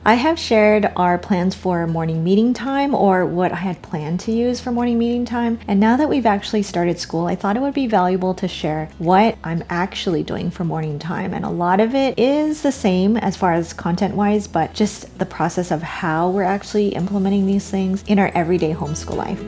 I have shared our plans for morning meeting time, or what I had planned to use for morning meeting time. And now that we've actually started school, I thought it would be valuable to share what I'm actually doing for morning time. And a lot of it is the same as far as content wise, but just the process of how we're actually implementing these things in our everyday homeschool life.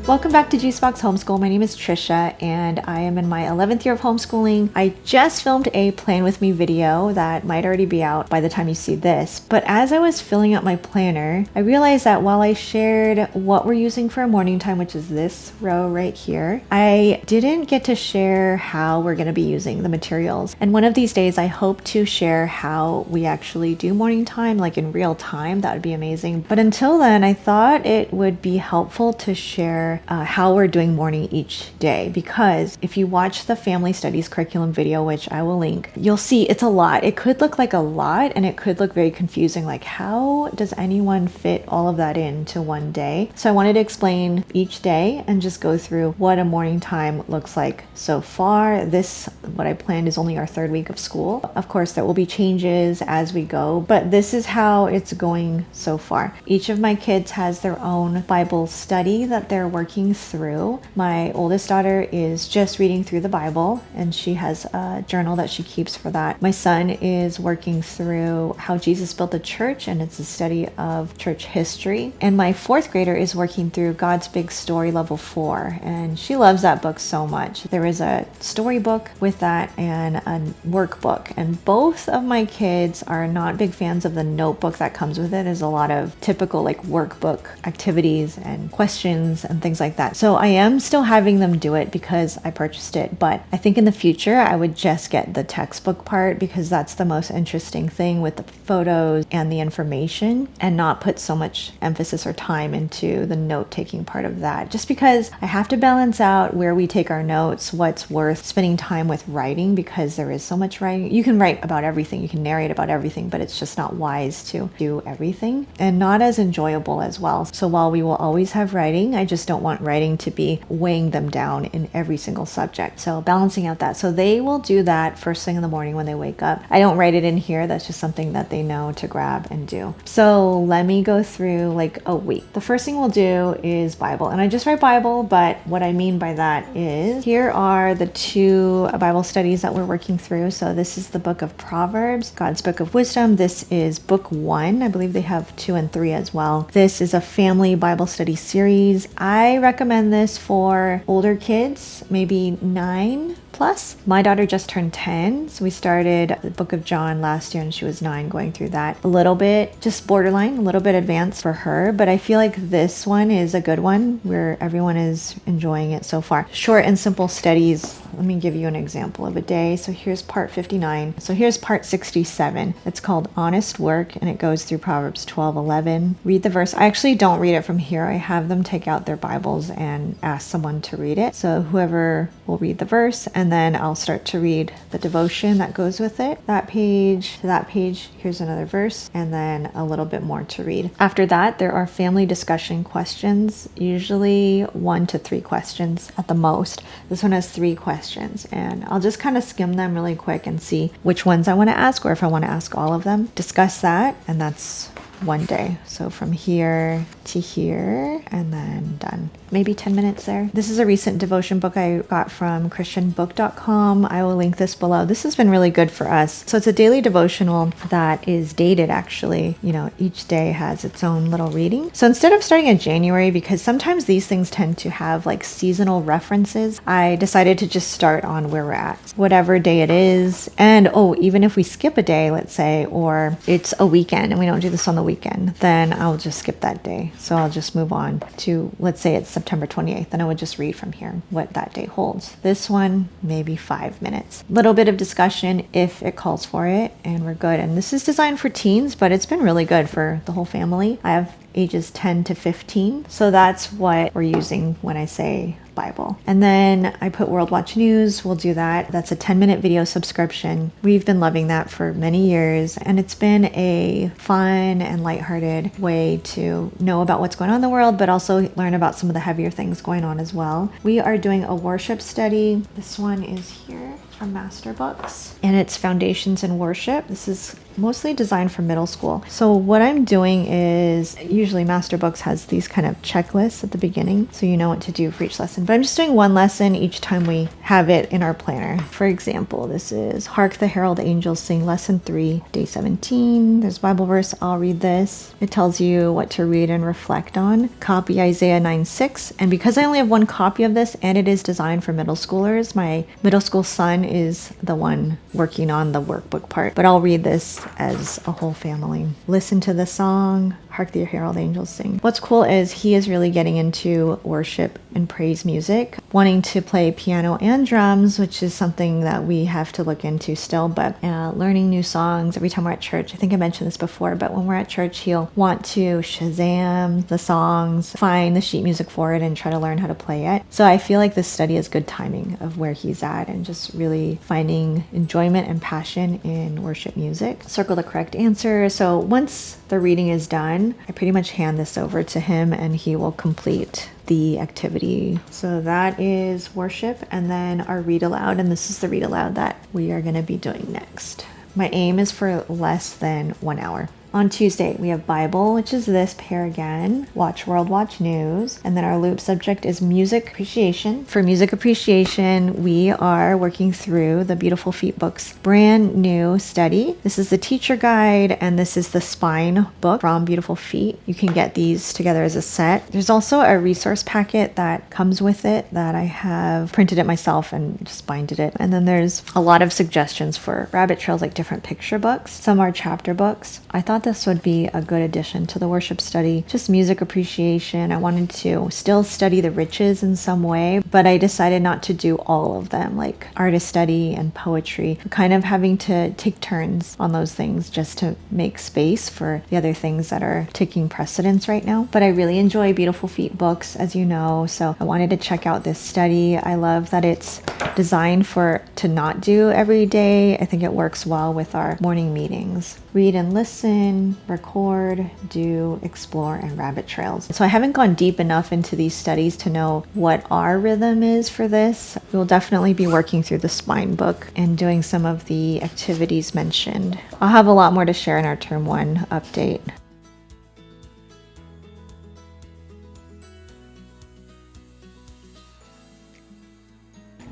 Welcome back to Box Homeschool. My name is Trisha and I am in my 11th year of homeschooling. I just filmed a plan with me video that might already be out by the time you see this. But as I was filling out my planner, I realized that while I shared what we're using for morning time, which is this row right here, I didn't get to share how we're going to be using the materials. And one of these days, I hope to share how we actually do morning time, like in real time. That would be amazing. But until then, I thought it would be helpful to share how we're doing morning each day, because if you watch the family studies curriculum video, which I will link, you'll see it's a lot. It could look like a lot and it could look very confusing, like how does anyone fit all of that into one day? So I wanted to explain each day and just go through what a morning time looks like so far. What I planned is only our third week of school. Of course, there will be changes as we go, but this is how it's going so far. Each of my kids has their own Bible study that they're working through. My oldest daughter is just reading through the Bible and she has a journal that she keeps for that. My son is working through how Jesus built the church, and it's a study of church history. And my fourth grader is working through God's Big Story Level 4, and she loves that book so much. There is a storybook with that and a workbook, and both of my kids are not big fans of the notebook that comes with it. There's a lot of typical like workbook activities and questions and things like that. So I am still having them do it because I purchased it, but I think in the future I would just get the textbook part, because that's the most interesting thing with the photos and the information, and not put so much emphasis or time into the note-taking part of that, just because I have to balance out where we take our notes, what's worth spending time with writing, because there is so much writing. You can write about everything, you can narrate about everything, but it's just not wise to do everything and not as enjoyable as well. So while we will always have writing, I just don't want writing to be weighing them down in every single subject. So balancing out that. So they will do that first thing in the morning when they wake up. I don't write it in here. That's just something that they know to grab and do. So let me go through like a week. The first thing we'll do is Bible. And I just write Bible, but what I mean by that is here are the two Bible studies that we're working through. So this is the book of Proverbs, God's Book of Wisdom. This is book 1. I believe they have 2 and 3 as well. This is a family Bible study series. I recommend this for older kids, maybe 9 plus. My daughter just turned 10, so we started the book of John last year and she was 9, going through that a little bit, just borderline, a little bit advanced for her, but I feel like this one is a good one where everyone is enjoying it so far. Short and simple studies. Let me give you an example of a day. So here's part 59. So here's part 67. It's called Honest Work, and it goes through Proverbs 12:11. Read the verse. I actually don't read it from here. I have them take out their Bibles and ask someone to read it. So whoever will read the verse, and then I'll start to read the devotion that goes with it. That page to that page, here's another verse, and then a little bit more to read. After that, there are family discussion questions, usually 1 to 3 questions at the most. This one has 3 questions, and I'll just kind of skim them really quick and see which ones I want to ask, or if I want to ask all of them. Discuss that, and that's one day. So from here to here, and then done. Maybe 10 minutes there. This is a recent devotion book I got from christianbook.com. I will link this below. This has been really good for us. So it's a daily devotional that is dated, actually. You know, each day has its own little reading. So instead of starting in January, because sometimes these things tend to have like seasonal references, I decided to just start on where we're at, whatever day it is. And even if we skip a day, let's say, or it's a weekend and we don't do this on the weekend, then I'll just skip that day. So I'll just move on to, let's say it's September 28th, and I would just read from here what that day holds. This one, maybe 5 minutes. Little bit of discussion if it calls for it, and we're good. And this is designed for teens, but it's been really good for the whole family. I have ages 10 to 15. So that's what we're using when I say Bible. And then I put World Watch News. We'll do that. That's a 10-minute video subscription. We've been loving that for many years, and it's been a fun and lighthearted way to know about what's going on in the world, but also learn about some of the heavier things going on as well. We are doing a worship study. This one is here from Master Books, and it's Foundations in Worship. This is mostly designed for middle school. So what I'm doing is, usually Master Books has these kind of checklists at the beginning, so you know what to do for each lesson. But I'm just doing one lesson each time we have it in our planner. For example, this is Hark the Herald Angels Sing, Lesson 3, Day 17. There's a Bible verse. I'll read this. It tells you what to read and reflect on. Copy Isaiah 9:6. And because I only have one copy of this, and it is designed for middle schoolers, my middle school son is the one working on the workbook part. But I'll read this as a whole family. Listen to the song, Hark the Herald Angels Sing. What's cool is he is really getting into worship and praise music, wanting to play piano and drums, which is something that we have to look into still, but learning new songs every time we're at church. I think I mentioned this before, but when we're at church, he'll want to Shazam the songs, find the sheet music for it, and try to learn how to play it. So I feel like this study is good timing of where he's at and just really finding enjoyment and passion in worship music. Circle the correct answer. So once the reading is done, I pretty much hand this over to him and he will complete the activity. So that is worship, and then our read aloud, and this is the read aloud that we are going to be doing next. My aim is for less than 1 hour. On Tuesday, we have Bible, which is this pair again, Watch World Watch News, and then our loop subject is music appreciation. For music appreciation, we are working through the Beautiful Feet book's brand new study. This is the teacher guide, and this is the spine book from Beautiful Feet. You can get these together as a set. There's also a resource packet that comes with it that I have printed it myself and just binded it. And then there's a lot of suggestions for rabbit trails, like different picture books. Some are chapter books. I thought this would be a good addition to the worship study. Just music appreciation. I wanted to still study the riches in some way, but I decided not to do all of them, like artist study and poetry. Kind of having to take turns on those things just to make space for the other things that are taking precedence right now. But I really enjoy Beautiful Feet books, as you know, so I wanted to check out this study. I love that it's designed to not do every day. I think it works well with our morning meetings. Read and listen, record, do, explore, and rabbit trails. So I haven't gone deep enough into these studies to know what our rhythm is for this. We will definitely be working through the spine book and doing some of the activities mentioned. I'll have a lot more to share in our term 1 update.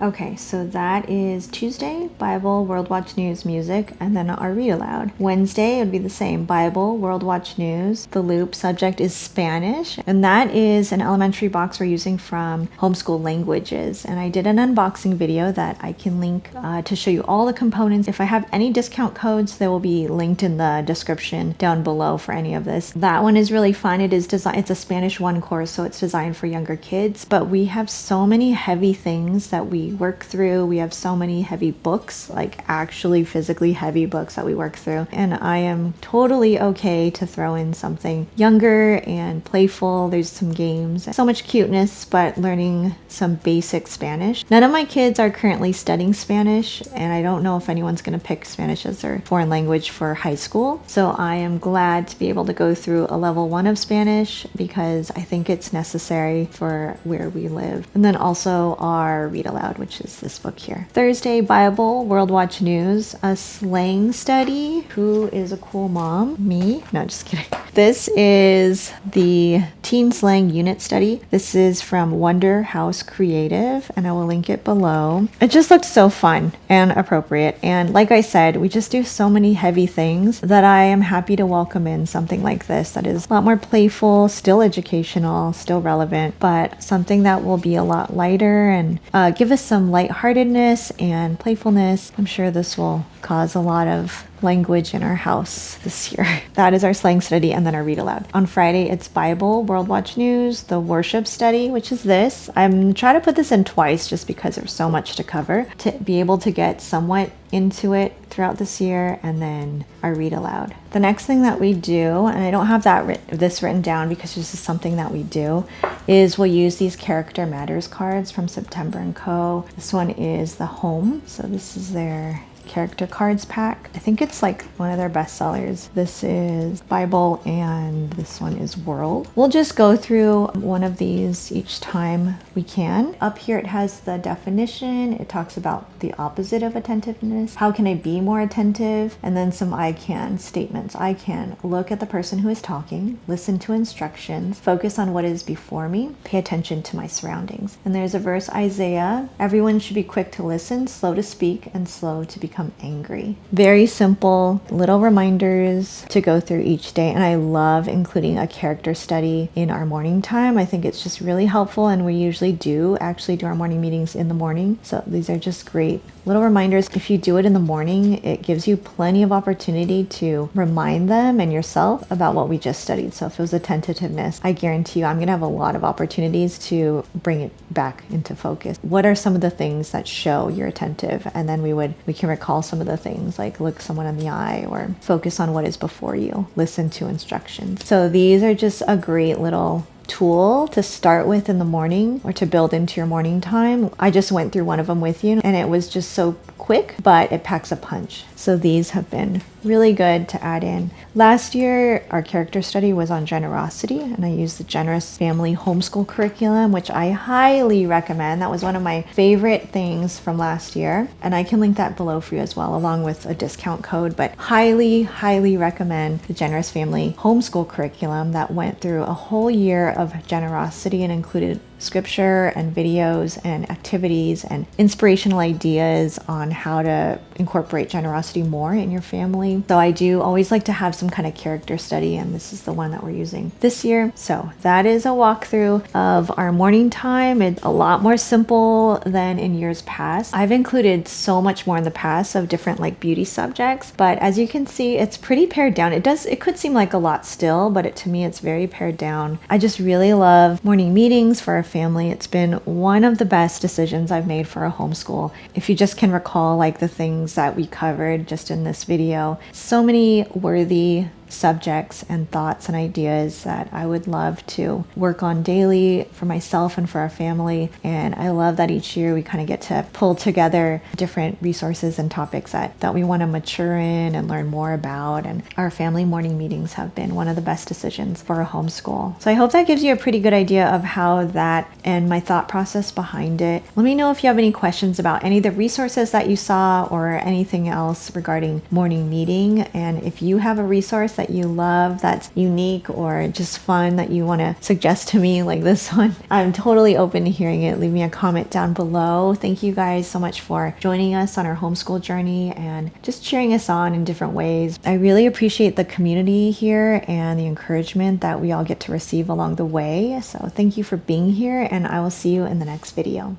Okay, so that is Tuesday, Bible, World Watch News, music, and then our read aloud. Wednesday, it would be the same, Bible, World Watch News. The loop subject is Spanish, and that is an elementary box we're using from Homeschool Languages. And I did an unboxing video that I can link to show you all the components. If I have any discount codes, they will be linked in the description down below for any of this. That one is really fun. It's a Spanish 1 course, so it's designed for younger kids, but we have so many heavy things that we work through. We have so many heavy books, like actually physically heavy books that we work through. And I am totally okay to throw in something younger and playful. There's some games, so much cuteness, but learning some basic Spanish. None of my kids are currently studying Spanish, and I don't know if anyone's going to pick Spanish as their foreign language for high school. So I am glad to be able to go through a level 1 of Spanish because I think it's necessary for where we live. And then also our read aloud, which is this book here. Thursday, Bible, World Watch News, a slang study. Who is a cool mom? Me? No, just kidding. This is the Teen Slang Unit Study. This is from Wonder House Creative, and I will link it below. It just looked so fun and appropriate. And like I said, we just do so many heavy things that I am happy to welcome in something like this that is a lot more playful, still educational, still relevant, but something that will be a lot lighter and give us some lightheartedness and playfulness. I'm sure this will cause a lot of language in our house this year. That is our slang study and then our read aloud. On Friday, it's Bible, World Watch News, the worship study, which is this. I'm trying to put this in twice just because there's so much to cover to be able to get somewhat into it throughout this year, and then our read aloud. The next thing that we do, and I don't have this written down because this is something that we do, is we'll use these Character Matters cards from September & Co. This one is the Home, so this is their character cards pack. I think it's like one of their best sellers. This is Bible and this one is World. We'll just go through one of these each time we can. Up here it has the definition. It talks about the opposite of attentiveness. How can I be more attentive? And then some I can statements. I can look at the person who is talking, listen to instructions, focus on what is before me, pay attention to my surroundings. And there's a verse, Isaiah, everyone should be quick to listen, slow to speak, and slow to become angry. Very simple little reminders to go through each day, and I love including a character study in our morning time. I think it's just really helpful, and we usually do actually do our morning meetings in the morning, so these are just great little reminders. If you do it in the morning, it gives you plenty of opportunity to remind them and yourself about what we just studied. So if it was attentiveness, I guarantee you I'm going to have a lot of opportunities to bring it back into focus. What are some of the things that show you're attentive? And then we can recall some of the things, like look someone in the eye or focus on what is before you, listen to instructions. So these are just a great little tool to start with in the morning or to build into your morning time. I just went through one of them with you and it was just so quick, but it packs a punch. So these have been really good to add in. Last year, our character study was on generosity, and I used the Generous Family Homeschool curriculum, which I highly recommend. That was one of my favorite things from last year, and I can link that below for you as well, along with a discount code, but highly, highly recommend the Generous Family Homeschool curriculum that went through a whole year of generosity and included scripture and videos and activities and inspirational ideas on how to incorporate generosity more in your family. So I do always like to have some kind of character study, and this is the one that we're using this year. So that is a walkthrough of our morning time. It's a lot more simple than in years past. I've included so much more in the past of different like beauty subjects, but as you can see, it's pretty pared down. It could seem like a lot still, but to me it's very pared down. I just really love morning meetings for our family. It's been one of the best decisions I've made for a homeschool. If you just can recall like the things that we covered just in this video, so many worthy subjects and thoughts and ideas that I would love to work on daily for myself and for our family. And I love that each year we kind of get to pull together different resources and topics that we want to mature in and learn more about. And our family morning meetings have been one of the best decisions for a homeschool. So I hope that gives you a pretty good idea of how that and my thought process behind it. Let me know if you have any questions about any of the resources that you saw or anything else regarding morning meeting. And if you have a resource that you love that's unique or just fun that you want to suggest to me, like this one, I'm totally open to hearing it. Leave me a comment down below. Thank you guys so much for joining us on our homeschool journey and just cheering us on in different ways. I really appreciate the community here and the encouragement that we all get to receive along the way. So thank you for being here, and I will see you in the next video.